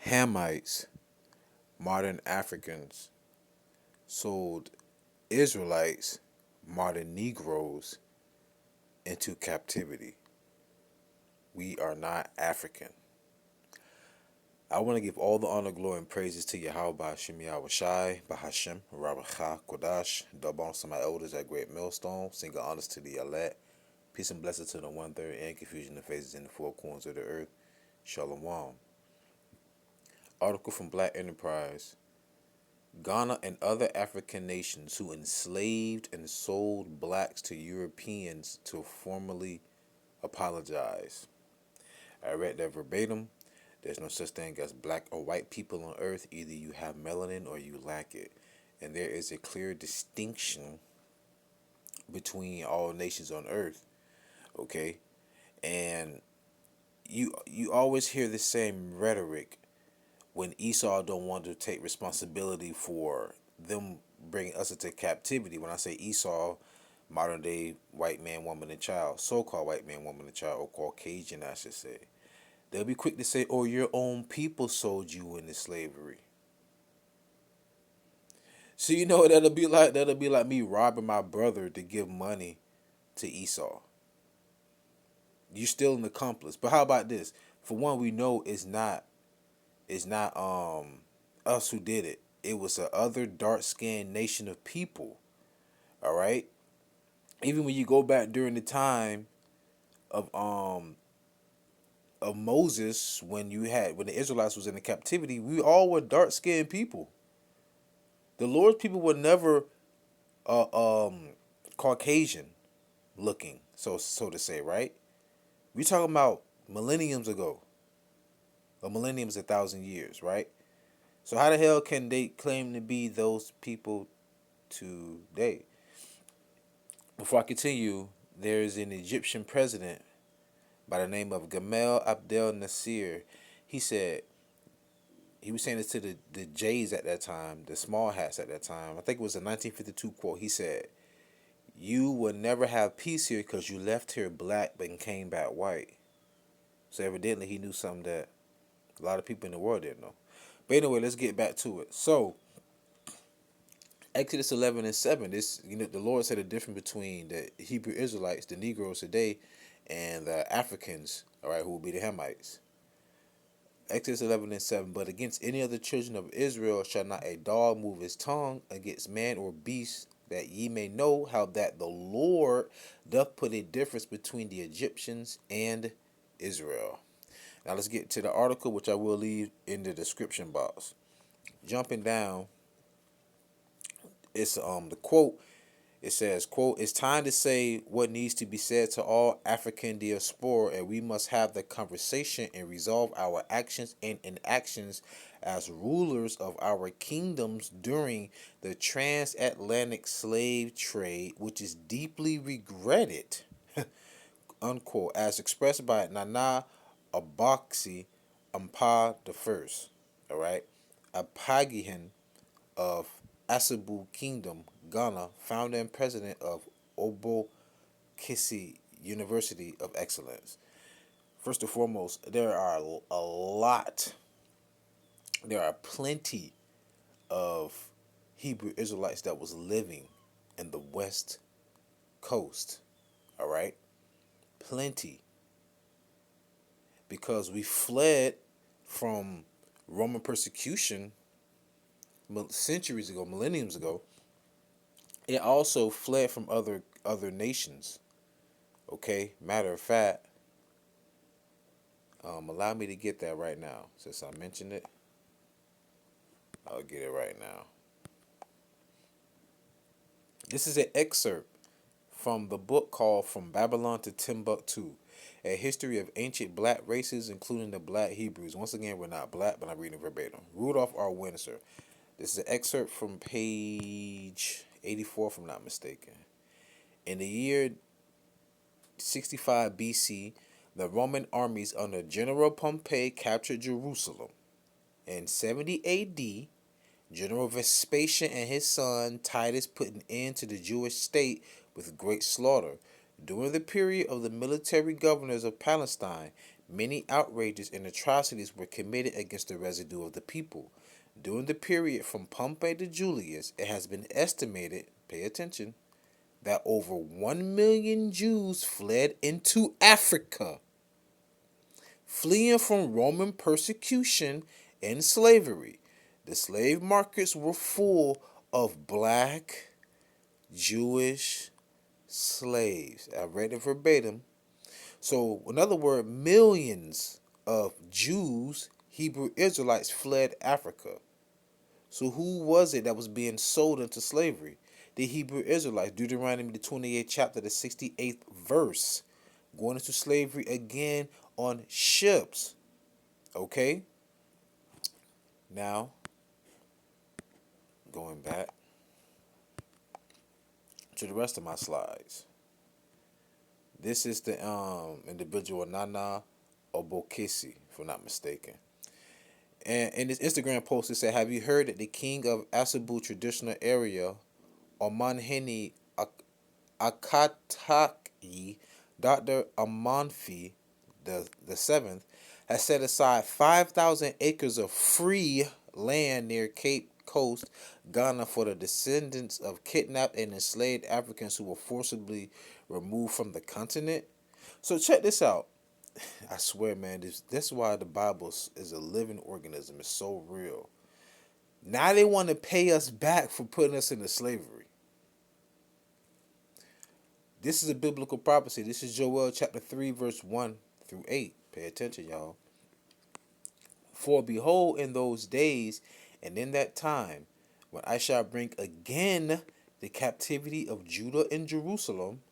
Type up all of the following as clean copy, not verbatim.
Hamites, modern Africans, sold Israelites, modern Negroes, into captivity. We are not African. I want to give all the honor, glory, and praises to YAHAWAH, YAHAWASHI, BAHASHEM, RAWACHAA, QADASH, double honors to my elders at Great Millstone, single honors to the elect, peace and blessings to the one-third, and confusion of faces in the four corners of the earth. Shalom. Article from Black Enterprise. Ghana and other African nations who enslaved and sold blacks to Europeans to formally apologize. I read that verbatim. There's no such thing as black or white people on earth. Either you have melanin or you lack it. And there is a clear distinction between all nations on earth. Okay? And you always hear the same rhetoric when Esau don't want to take responsibility for them bringing us into captivity. When I say Esau, modern day white man, woman, and child, so-called white man, woman, and child, or Caucasian, I should say, they'll be quick to say, "Oh, your own people sold you into slavery." So you know what that'll be like? That'll be like me robbing my brother to give money to Esau. You're still an accomplice. But how about this? For one, we know it's not us who did it. It was a other dark skinned nation of people. All right. Even when you go back during the time of Moses, when the Israelites was in the captivity, we all were dark skinned people. The Lord's people were never Caucasian looking, so to say, right? We talking about millenniums ago. A millennium is 1,000 years, right? So how the hell can they claim to be those people today? Before I continue, there is an Egyptian president by the name of Gamal Abdel Nasser. He said, he was saying this to the Jays at that time, the small hats at that time. I think it was a 1952 quote. He said, "You will never have peace here because you left here black but came back white." So evidently he knew something that a lot of people in the world didn't know. But anyway, let's get back to it. So Exodus 11:7. This, the Lord said a difference between the Hebrew Israelites, the Negroes today, and the Africans, all right, who will be the Hamites. Exodus 11:7. But against any of the children of Israel shall not a dog move his tongue against man or beast, that ye may know how that the Lord doth put a difference between the Egyptians and Israel. Now let's get to the article, which I will leave in the description box. Jumping down, it's the quote. It says, quote, "It's time to say what needs to be said to all African diaspora, and we must have the conversation and resolve our actions and inactions as rulers of our kingdoms during the transatlantic slave trade, which is deeply regretted," unquote, as expressed by Nana Abaxi Ampa the First, all right, a Pagihan of Asabu Kingdom, Ghana, founder and president of Obo Kisi University of Excellence. First and foremost, there are plenty of Hebrew Israelites that was living in the West Coast, all right? Plenty. Because we fled from Roman persecution centuries ago, millenniums ago. It also fled from other nations. Okay, matter of fact, allow me to get that right now. Since I mentioned it, I'll get it right now. This is an excerpt from the book called "From Babylon to Timbuktu: A History of Ancient Black Races, Including the Black Hebrews." Once again, we're not black, but I'm reading verbatim. Rudolph R. Windsor. This is an excerpt from page 84, if I'm not mistaken. In the year 65 BC, the Roman armies under General Pompey captured Jerusalem. In 70 AD, General Vespasian and his son Titus put an end to the Jewish state with great slaughter. During the period of the military governors of Palestine, Many outrages and atrocities were committed against the residue of the people. During the period from Pompey to Julius, it has been estimated, pay attention, that over 1 million Jews fled into Africa, fleeing from Roman persecution and slavery. The slave markets were full of black Jewish slaves. I read it verbatim. So, in other words, millions of Jews, Hebrew Israelites, fled Africa. So, who was it that was being sold into slavery? The Hebrew Israelites. Deuteronomy, the 28th chapter, the 68th verse. Going into slavery again on ships. Okay? Now, going back to the rest of my slides. This is the individual Nana Obokisi, if I'm not mistaken. And in this Instagram post, it said, "Have you heard that the king of Asabu traditional area, Omanheni Akataki, Dr. Amanfi, the seventh, has set aside 5,000 acres of free land near Cape Coast, Ghana, for the descendants of kidnapped and enslaved Africans who were forcibly removed from the continent?" So check this out. I swear, man, that's why the Bible is a living organism. It's so real. Now they want to pay us back for putting us into slavery. This is a biblical prophecy. This is Joel chapter 3, verse 1 through 8. Pay attention, y'all. "For behold, in those days and in that time, when I shall bring again the captivity of Judah and Jerusalem,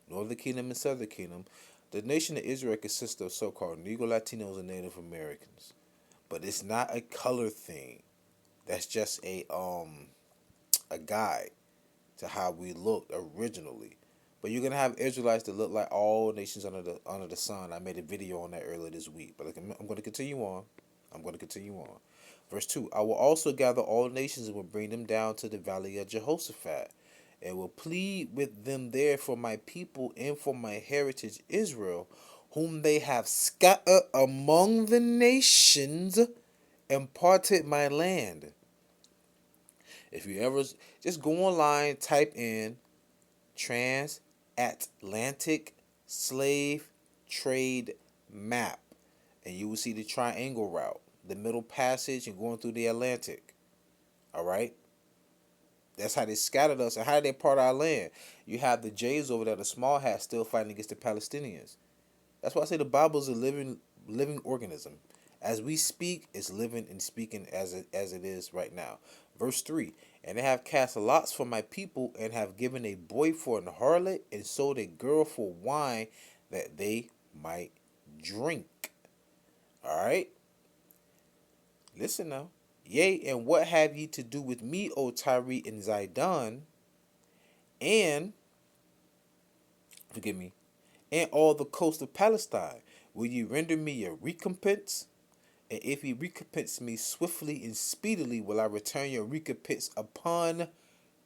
northern kingdom and southern kingdom." The nation of Israel consists of so-called Negro, Latinos, and Native Americans. But it's not a color thing. That's just a guide to how we looked originally. But you're gonna have Israelites that look like all nations under the sun. I made a video on that earlier this week. But I'm going to continue on. Verse 2, "I will also gather all nations and will bring them down to the valley of Jehoshaphat, and will plead with them there for my people and for my heritage Israel, whom they have scattered among the nations and parted my land." If you ever just go online, type in transatlantic slave trade map, and you will see the triangle route, the middle passage, and going through the Atlantic. All right? That's how they scattered us, and how they part our land. You have the Jays over there, the small hats, still fighting against the Palestinians. That's why I say the Bible is a living organism. As we speak, it's living and speaking as it is right now. Verse 3, "And they have cast lots for my people, and have given a boy for an harlot, and sold a girl for wine, that they might drink." All right? Listen now. "Yea, and what have ye to do with me, O Tyre and Zidon, and," forgive me, "and all the coast of Palestine? Will ye render me a recompense? And if ye recompense me swiftly and speedily, will I return your recompense upon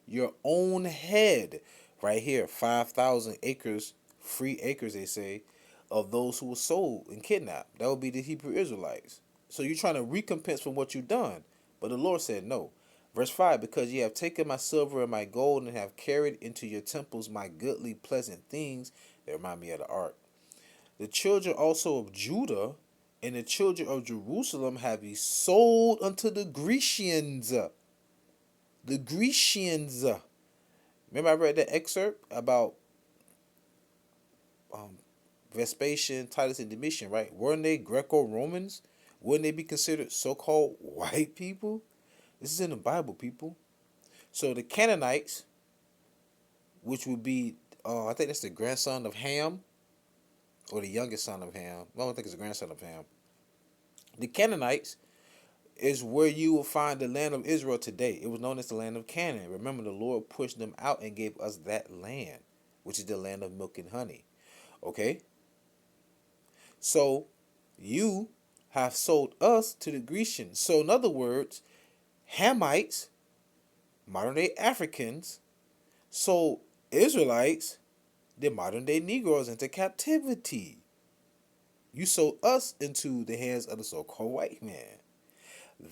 your own head." Right here, 5,000 acres, free acres, they say, of those who were sold and kidnapped. That would be the Hebrew Israelites. So you're trying to recompense for what you've done. But the Lord said no. Verse 5, "Because ye have taken my silver and my gold, and have carried into your temples my goodly pleasant things." They remind me of the ark. "The children also of Judah and the children of Jerusalem have ye sold unto the Grecians." The Grecians. Remember I read that excerpt about Vespasian, Titus, and Domitian, right? Weren't they Greco-Romans? Wouldn't they be considered so-called white people? This is in the Bible, people. So the Canaanites, which would be, I think that's the grandson of Ham, or the youngest son of Ham. Well, I don't think it's the grandson of Ham. The Canaanites is where you will find the land of Israel today. It was known as the land of Canaan. Remember, the Lord pushed them out and gave us that land, which is the land of milk and honey. Okay? So, you have sold us to the Grecians. So, in other words, Hamites, modern day Africans, sold Israelites, the modern day Negroes, into captivity. You sold us into the hands of the so-called white man.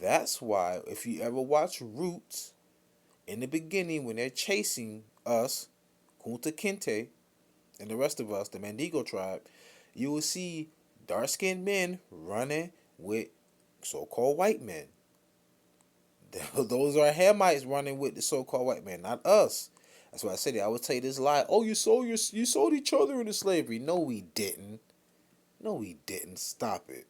That's why if you ever watch Roots, in the beginning when they're chasing us, Kunta Kinte, and the rest of us, the Mandingo tribe, you will see dark-skinned men running with so-called white men. Those are Hamites running with the so-called white man, not us. That's why I said it. I would tell you this lie. Oh, you sold each other into slavery. No, we didn't. No, we didn't. Stop it.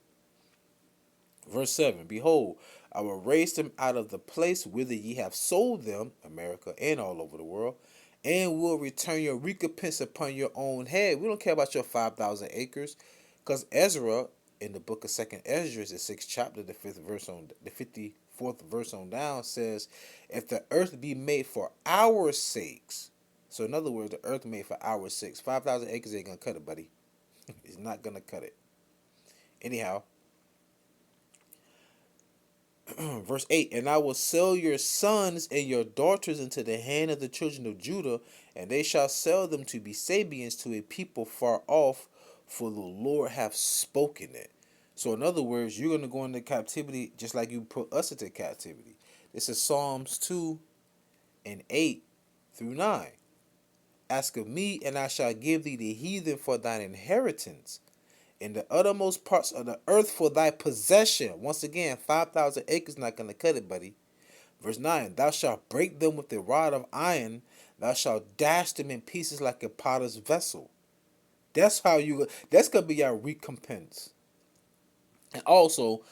Verse 7. Behold, I will raise them out of the place whither ye have sold them, America and all over the world, and will return your recompense upon your own head. We don't care about your 5,000 acres. Because Ezra, in the book of 2nd Ezra, the 6th chapter, the 54th verse on down, says, if the earth be made for our sakes, so in other words, the earth made for our sakes, 5,000 acres ain't going to cut it, buddy. It's not going to cut it. Anyhow, verse 8, and I will sell your sons and your daughters into the hand of the children of Judah, and they shall sell them to be Sabians to a people far off, for the Lord hath spoken it. So in other words, you're going to go into captivity just like you put us into captivity. This is Psalms 2 and 8 through 9. Ask of me, and I shall give thee the heathen for thine inheritance, in the uttermost parts of the earth for thy possession. Once again, 5,000 acres not going to cut it, buddy. Verse 9, thou shalt break them with a rod of iron, thou shalt dash them in pieces like a potter's vessel. That's going to be your recompense. And also,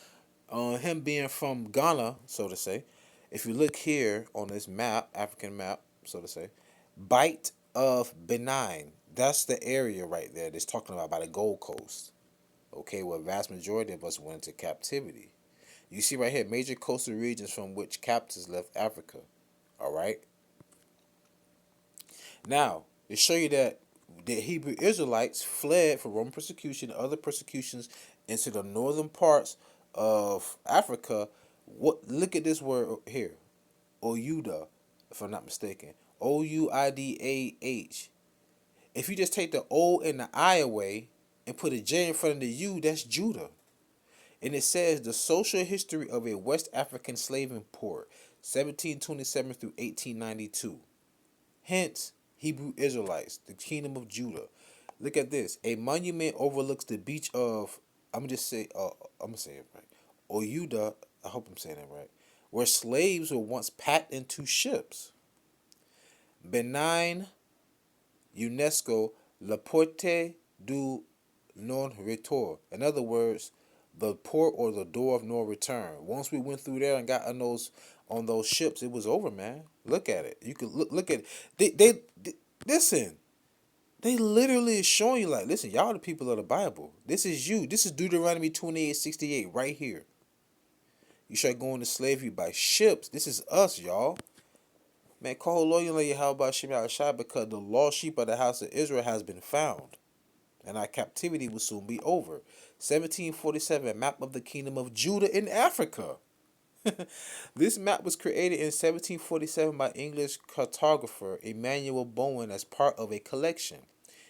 him being from Ghana, so to say, if you look here on this map, African map, so to say, Bight of Benin, that's the area right there that's talking about by the Gold Coast. Okay, where vast majority of us went into captivity. You see right here, major coastal regions from which captives left Africa. All right. Now, to show you that the Hebrew Israelites fled from Roman persecution and other persecutions into the northern parts of Africa. Look at this word here, Oudah, if I'm not mistaken, Ouidah. If you just take the O and the I away and put a J in front of the U, that's Judah. And it says the social history of a West African slave import, 1727 through 1892. Hence, Hebrew Israelites, the kingdom of Judah. Look at this. A monument overlooks the beach of, I'm going to say it right, Oudah, I hope I'm saying that right, where slaves were once packed into ships. Benin, UNESCO, La Porte du Non-Retour. In other words, the port or the door of no return. Once we went through there and got on those ships, it was over, man. Look at it. You can look at it. They listen. They literally is showing you like, listen, y'all the people of the Bible. This is you. This is Deuteronomy 28:68 right here. You shall go into slavery by ships. This is us, y'all. Man, call loyal YAHAWASHI because the lost sheep of the house of Israel has been found, and our captivity will soon be over. 1747, map of the kingdom of Judah in Africa. This map was created in 1747 by English cartographer Emmanuel Bowen as part of a collection.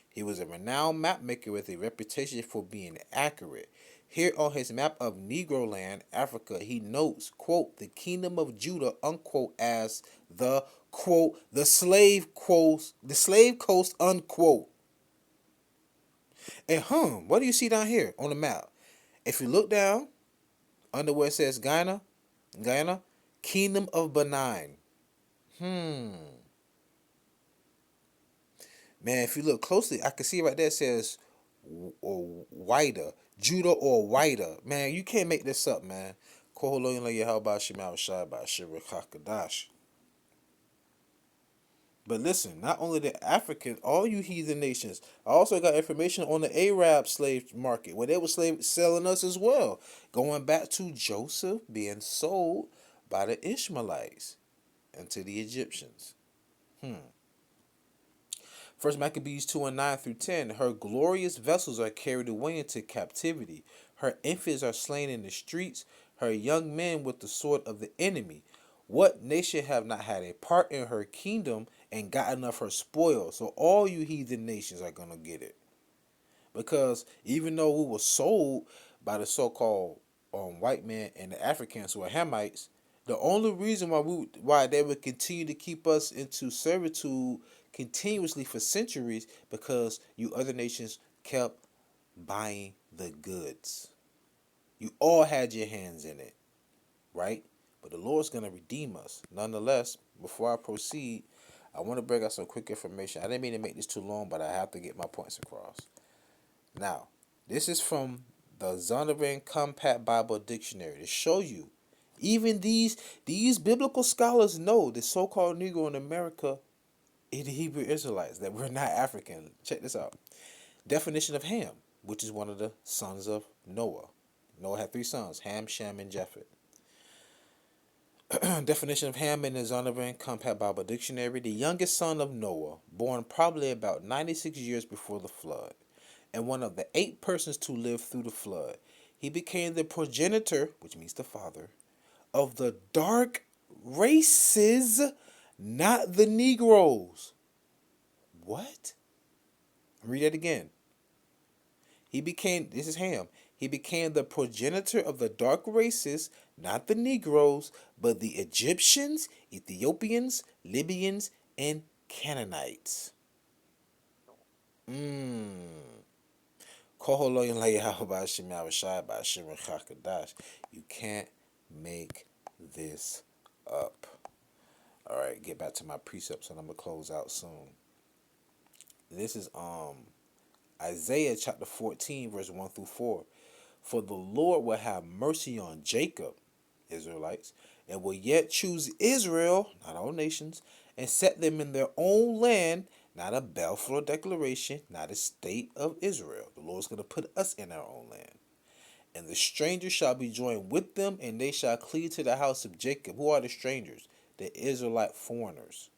He was a renowned map maker with a reputation for being accurate. Here on his map of Negro land, Africa, he notes, quote, the kingdom of Judah, unquote, as the, quote, the slave coast, unquote. And what do you see down here on the map? If you look down under where it says Guyana, kingdom of Benin. Man, if you look closely, I can see right there it says Wida, Judah or Wida. Man, you can't make this up, man. But listen, not only the African, all you heathen nations, I also got information on the Arab slave market where they were selling us as well. Going back to Joseph being sold by the Ishmaelites and to the Egyptians. First Maccabees 2 and 9 through 10. Her glorious vessels are carried away into captivity. Her infants are slain in the streets. Her young men with the sword of the enemy. What nation have not had a part in her kingdom and gotten of her spoil? So all you heathen nations are going to get it. Because even though we were sold by the so-called white man and the Africans who are Hamites, the only reason why they would continue to keep us into servitude continuously for centuries because you other nations kept buying the goods. You all had your hands in it, right? But the Lord's going to redeem us. Nonetheless, before I proceed, I want to bring out some quick information. I didn't mean to make this too long, but I have to get my points across. Now, this is from the Zondervan Compact Bible Dictionary to show you, even these biblical scholars know the so-called Negro in America are the Hebrew Israelites, that we're not African. Check this out. Definition of Ham, which is one of the sons of Noah. Noah had 3 sons, Ham, Shem, and Japheth. Definition of Ham in the Zondervan Compact Bible Dictionary: the youngest son of Noah, born probably about 96 years before the flood, and one of the 8 persons to live through the flood. He became the progenitor, which means the father, of the dark races, not the Negroes. What? Read that again. This is Ham. He became the progenitor of the dark races, not the Negroes, but the Egyptians, Ethiopians, Libyans, and Canaanites. You can't make this up. Alright, get back to my precepts and I'm going to close out soon. This is Isaiah chapter 14, verse 1 through 4. For the Lord will have mercy on Jacob, Israelites, and will yet choose Israel, not all nations, and set them in their own land, not a Balfour Declaration, not a state of Israel. The Lord's going to put us in our own land. And the strangers shall be joined with them, and they shall cleave to the house of Jacob. Who are the strangers? The Israelite foreigners.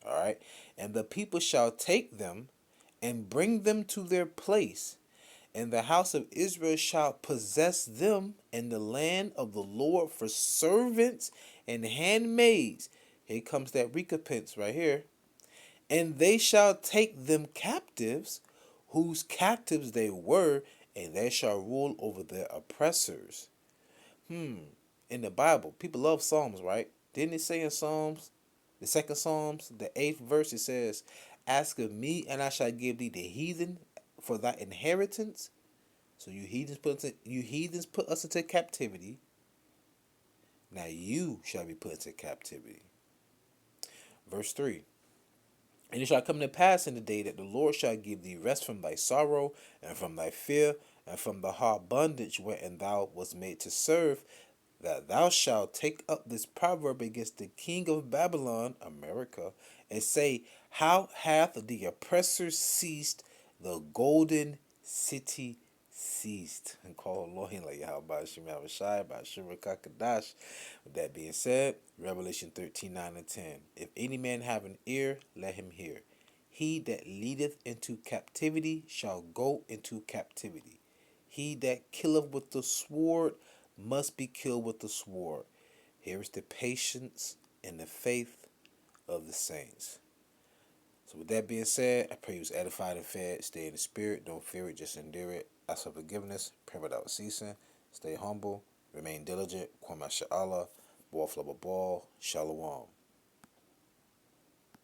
All right. And the people shall take them and bring them to their place, and the house of Israel shall possess them in the land of the Lord for servants and handmaids. Here comes that recompense right here. And they shall take them captives, whose captives they were, and they shall rule over their oppressors. In the Bible, people love Psalms, right? Didn't it say in Psalms, the 2nd Psalms, the 8th verse, it says, ask of me, and I shall give thee the heathen for thy inheritance. So you heathens put us into captivity. Now you shall be put into captivity. Verse 3. And it shall come to pass in the day that the Lord shall give thee rest from thy sorrow, and from thy fear, and from the hard bondage wherein thou wast made to serve, that thou shalt take up this proverb against the king of Babylon, America, and say, how hath the oppressor ceased, the golden city ceased. And call Elohim like YAHAWASHI by QADASH. With that being said, Revelation 13:9 and 10. If any man have an ear, let him hear. He that leadeth into captivity shall go into captivity. He that killeth with the sword must be killed with the sword. Here is the patience and the faith of the saints. So with that being said, I pray you was edified and fed. Stay in the spirit. Don't fear it. Just endure it. Ask for forgiveness. Pray without ceasing. Stay humble. Remain diligent. Kwame Sha'Allah. Ball flubber ball. Shalom.